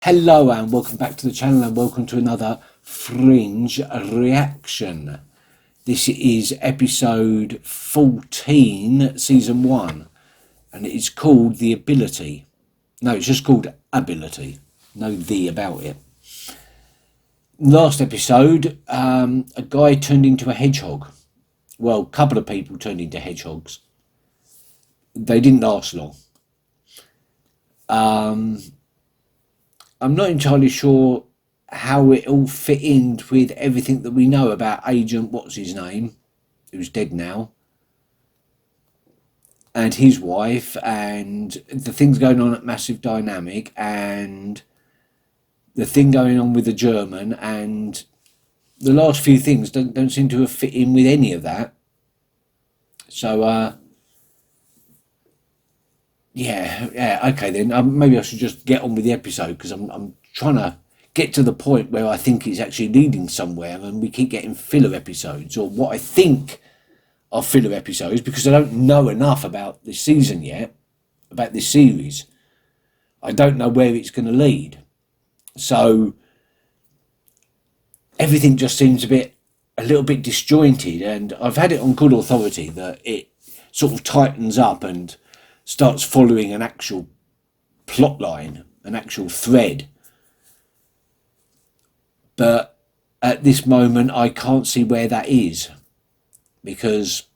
Hello and welcome back to the channel and welcome to another Fringe reaction. This is episode 14, season 1, and it is called The Ability. No, it's just called Ability. No "the" about it. Last episode, a guy turned into a hedgehog. Well, a couple of people turned into hedgehogs. They didn't last long. I'm not entirely sure how it all fit in with everything that we know about Agent what's his name, who's dead now, and his wife, and the things going on at Massive Dynamic, and the thing going on with the German, and the last few things don't seem to have fit in with any of that. So yeah, okay then. Maybe I should just get on with the episode because I'm trying to get to the point where I think it's actually leading somewhere, and we keep getting filler episodes, or what I think are filler episodes, because I don't know enough about this season yet, about this series. I don't know where it's going to lead, so everything just seems a little bit disjointed, and I've had it on good authority that it sort of tightens up and starts following an actual plot line, an actual thread. But at this moment, I can't see where that is, because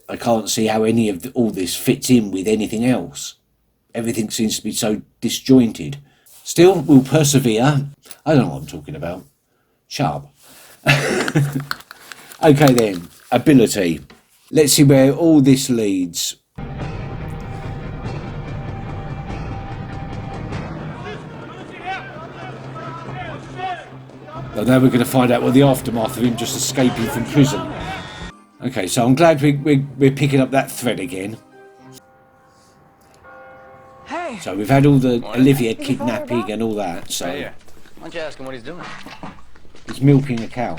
I can't see how any of all this fits in with anything else. Everything seems to be so disjointed. Still, we'll persevere. I don't know what I'm talking about. Shut up. Okay then, Ability. Let's see where all this leads. Well, now we're going to find out what the aftermath of him just escaping from prison. Okay, so I'm glad we're picking up that thread again. Hey. So we've had all the Olivia kidnapping and all that, so... Hey, why don't you ask him what he's doing? He's milking a cow.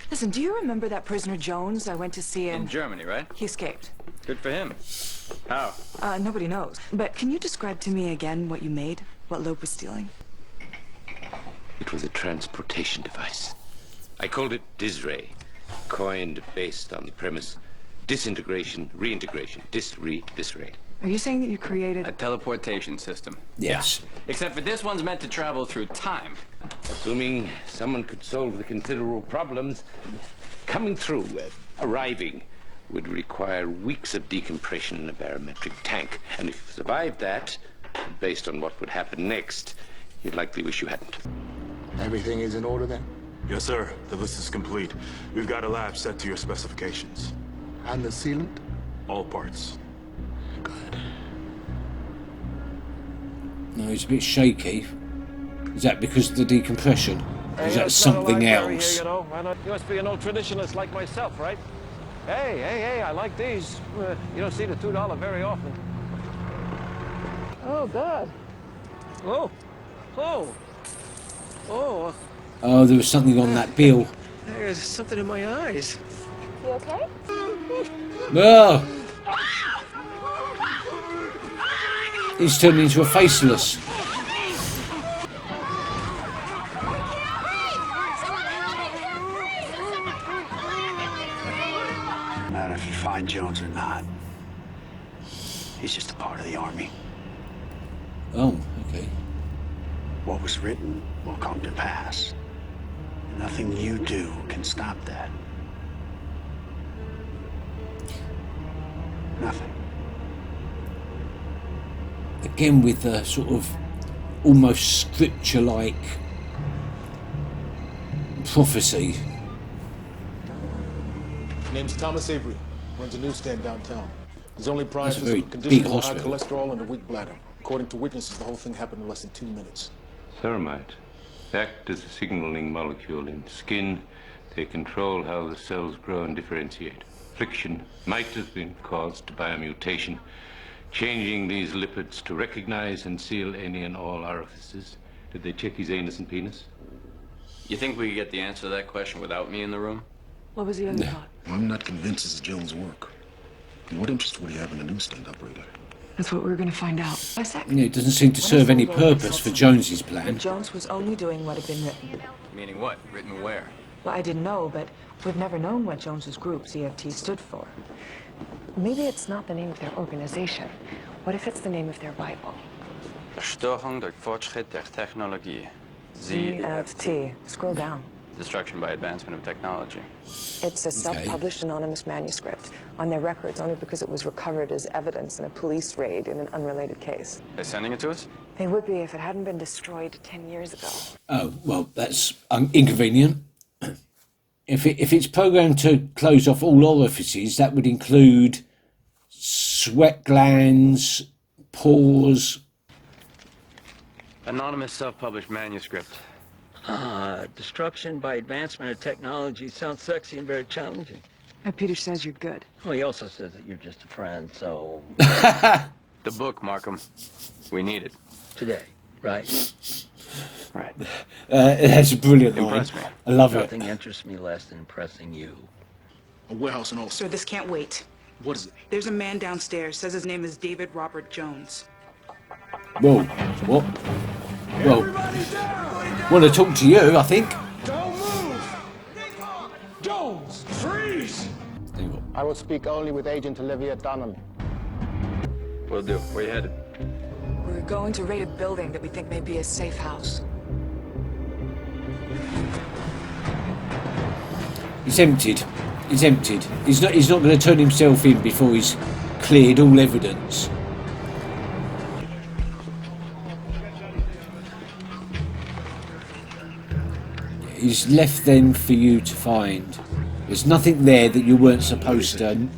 Listen, do you remember that prisoner Jones I went to see In Germany, right? He escaped. Good for him. How? Nobody knows. But can you describe to me again what you made? What Loeb was stealing? It was a transportation device. I called it DisRay, coined based on the premise disintegration, reintegration, disray. Are you saying that you created A teleportation system. Yes. Yeah. Except for this one's meant to travel through time. Assuming someone could solve the considerable problems, coming through, arriving, would require weeks of decompression in a barometric tank. And if you survived that, based on what would happen next, you'd likely wish you hadn't. Everything is in order then? Yes, sir. The list is complete. We've got a lab set to your specifications. And the sealant? All parts. Good. No, he's a bit shaky. Is that because of the decompression? Or is that something else? Here, you must be an old traditionalist like myself, right? Hey, I like these. You don't see the $2 very often. Oh, God. Oh, there was something on that bill. There's something in my eyes. You okay? Oh! He's turned into a faceless. No matter if you find Jones or not, he's just a part of the army. Oh, okay. What was written will come to pass. Nothing you do can stop that. Nothing. Again with the sort of almost scripture-like prophecy. Name's Thomas Avery. Runs a newsstand downtown. His only prize That's a was very a condition big of high hospital. cholesterol and a weak bladder. According to witnesses, the whole thing happened in less than 2 minutes. Ceramide act as a signaling molecule in skin. They control how the cells grow and differentiate. Affliction might have been caused by a mutation, changing these lipids to recognize and seal any and all orifices. Did they check his anus and penis? You think we could get the answer to that question without me in the room? What was the other thought? I'm not convinced this is Jones' work. And what interest would he have in a newsstand operator? That's what we're gonna find out. A sec. Yeah, it doesn't seem to serve any purpose for Jones's plan. Jones was only doing what had been written. Meaning what? Written where? Well, I didn't know, but we've never known what Jones's group, CFT, stood for. Maybe it's not the name of their organization. What if it's the name of their Bible? Störung durch Fortschritt der Technologie. CFT. Scroll down. Destruction by advancement of technology. It's a self-published anonymous manuscript on their records only because it was recovered as evidence in a police raid in an unrelated case. They sending it to us? They would be if it hadn't been destroyed 10 years ago. Oh, well, that's inconvenient. If it's programmed to close off all orifices, that would include sweat glands, pores. Anonymous self-published manuscript. Destruction by advancement of technology sounds sexy and very challenging. Peter says you're good. Well, he also says that you're just a friend, so... The book, Markham. We need it. Today, right? Right. That's a brilliant line. Impress me. I love Nothing it. interests me less than impressing you. A warehouse and all. Sir, this can't wait. What is it? There's a man downstairs, says his name is David Robert Jones. Whoa, what? Well, want to talk to you, I think. Don't move! Jones, freeze! I will speak only with Agent Olivia Dunham. Will do. Where you headed? We're going to raid a building that we think may be a safe house. He's emptied. He's emptied. He's not going to turn himself in before he's cleared all evidence. He's left then for you to find. There's nothing there that you weren't supposed to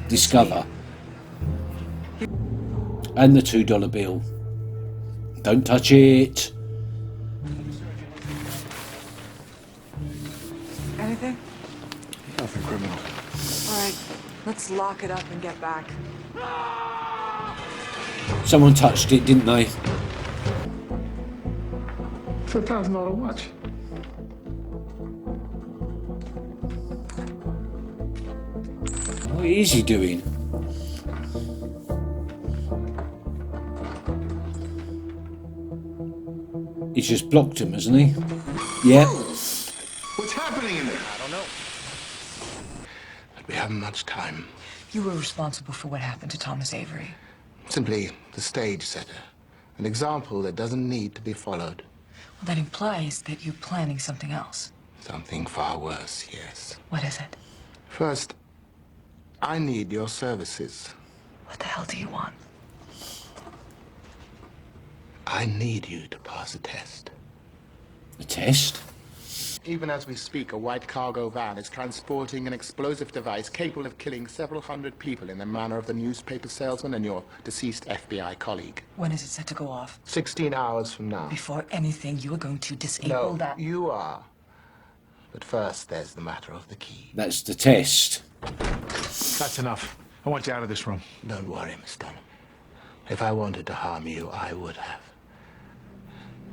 discover. And the $2 bill. Don't touch it. Anything? Nothing criminal. All right, let's lock it up and get back. Someone touched it, didn't they? It's a $1,000 watch. What is he doing? He's just blocked him, hasn't he? Yeah. What's happening in there? I don't know. But we haven't much time. You were responsible for what happened to Thomas Avery. Simply the stage setter. An example that doesn't need to be followed. Well, that implies that you're planning something else. Something far worse, yes. What is it? First, I need your services. What the hell do you want? I need you to pass a test. A test? Even as we speak, a white cargo van is transporting an explosive device capable of killing several hundred people in the manner of the newspaper salesman and your deceased FBI colleague. When is it set to go off? 16 hours from now. Before anything, you are going to disable No, that. you are. But first, there's the matter of the key. That's the test. That's enough. I want you out of this room. Don't worry, Miss Dunham. If I wanted to harm you, I would have.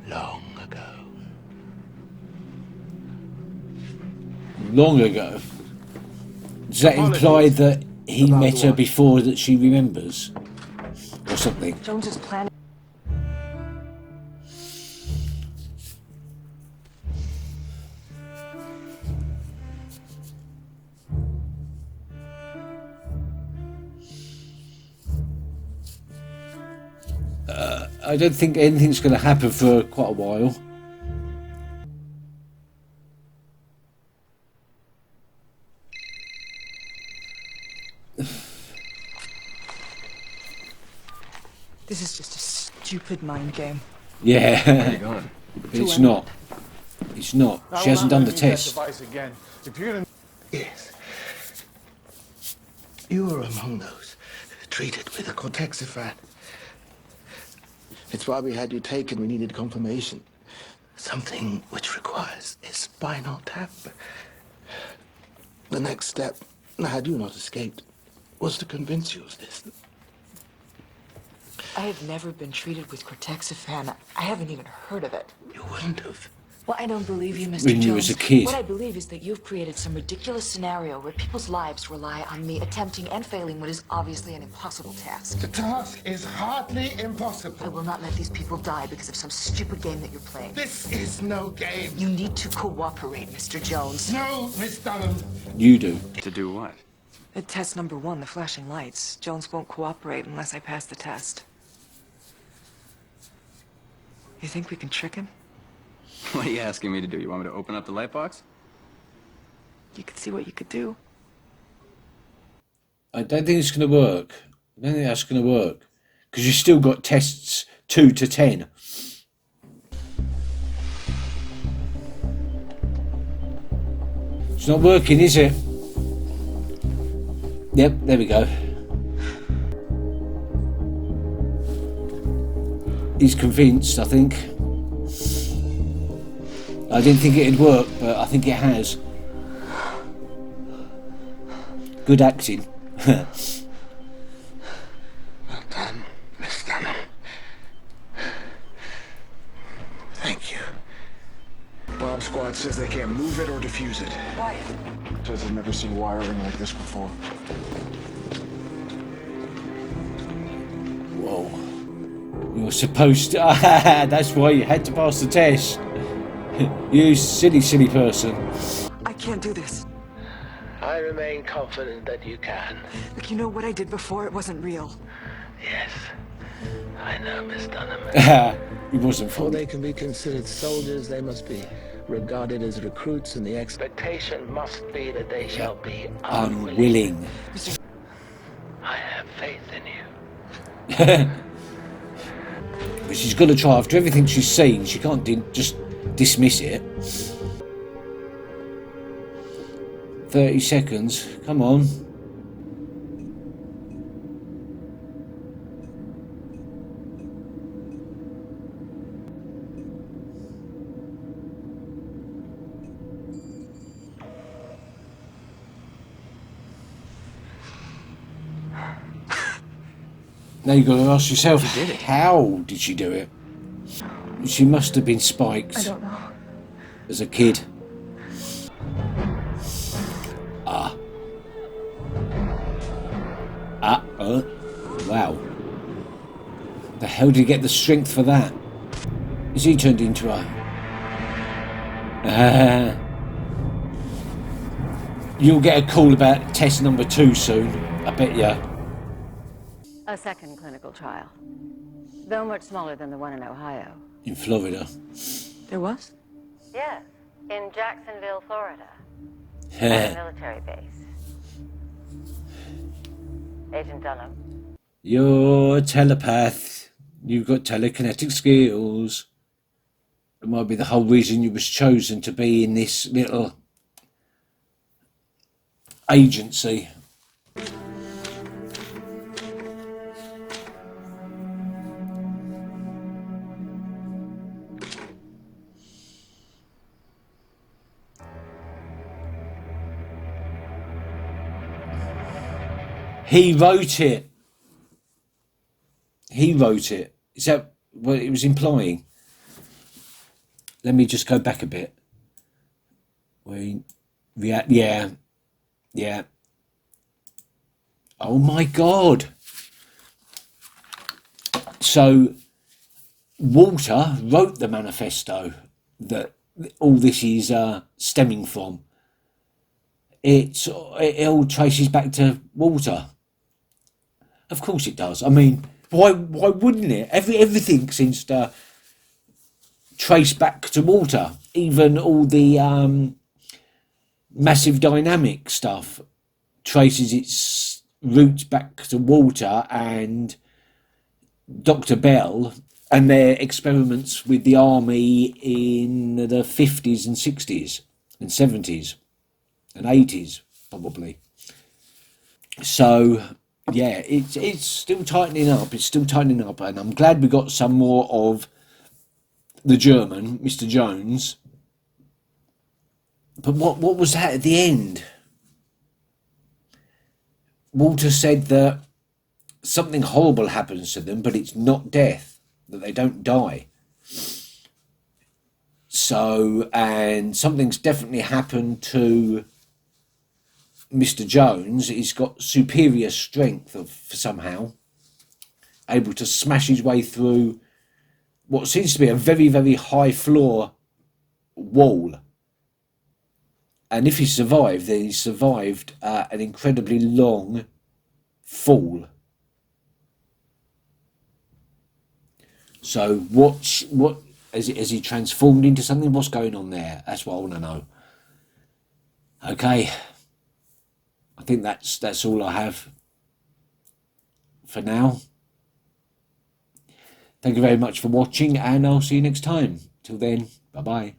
Long ago. Long ago. Does that imply that he met her before that she remembers? Or something? Jones's plan. I don't think anything's going to happen for quite a while. This is just a stupid mind game. Yeah. Where are you going? It's not. It's not. She hasn't done the test. Again. If you're gonna... Yes. You were among those treated with a cortexiphan. It's why we had you taken. We needed confirmation. Something which requires a spinal tap. The next step, had you not escaped, was to convince you of this. I have never been treated with cortexiphan. I haven't even heard of it. You wouldn't have. Well, I don't believe you, Mr. when you Jones. was a kid. What I believe is that you've created some ridiculous scenario where people's lives rely on me attempting and failing what is obviously an impossible task. The task is hardly impossible. I will not let these people die because of some stupid game that you're playing. This is no game. You need to cooperate, Mr. Jones. No, Miss Dunham. You do. To do what? At test number 1, the flashing lights. Jones won't cooperate unless I pass the test. You think we can trick him? What are you asking me to do? You want me to open up the light box? You could see what you could do. I don't think it's going to work. I don't think that's going to work. Because you've still got tests 2 to 10. It's not working, is it? Yep, there we go. He's convinced, I think. I didn't think it'd work, but I think it has. Good acting. Well done, Miss Dunham. Thank you. Bomb squad says they can't move it or defuse it. Why? Says they've never seen wiring like this before. Whoa. You're supposed to... That's why you had to pass the test. You silly, silly person. I can't do this. I remain confident that you can. Look, you know what I did before? It wasn't real. Yes. I know, Miss Dunham. It wasn't Before funny. they can be considered soldiers, they must be regarded as recruits, and the expectation must be that they shall be Unwilling. I have faith in you. But she's got to try. After everything she's seen, she can't just dismiss it. 30 seconds. Come on. Now you've got to ask yourself, how did she do it? She must have been spiked. I don't know. As a kid. Wow. The hell did he get the strength for that? Is he turned into a... You'll get a call about test number 2 soon. I bet ya. A second clinical trial, though much smaller than the one in Ohio. In Florida. There was? Yes, in Jacksonville, Florida. At a military base. Agent Dunham. You're a telepath. You've got telekinetic skills. It might be the whole reason you was chosen to be in this little agency. He wrote it. He wrote it. Is that what it was implying? Let me just go back a bit. Yeah. Oh my God. So Walter wrote the manifesto that all this is stemming from. It all traces back to Walter. Of course it does. I mean, why wouldn't it? Everything seems to trace back to Walter. Even all the massive dynamic stuff traces its roots back to Walter and Dr. Bell and their experiments with the army in the 50s and 60s and 70s and 80s probably. So yeah, it's still tightening up. It's still tightening up, and I'm glad we got some more of the German, Mr. Jones. But what was that at the end? Walter said that something horrible happens to them, but it's not death, that they don't die. So, and something's definitely happened to Mr. Jones. He's got superior strength somehow, able to smash his way through what seems to be a very, very high floor wall. And if he survived, then he survived an incredibly long fall. So what has he transformed into something? What's going on there? That's what I want to know. Okay, I think that's all I have for now. Thank you very much for watching, and I'll see you next time. Till then, bye bye.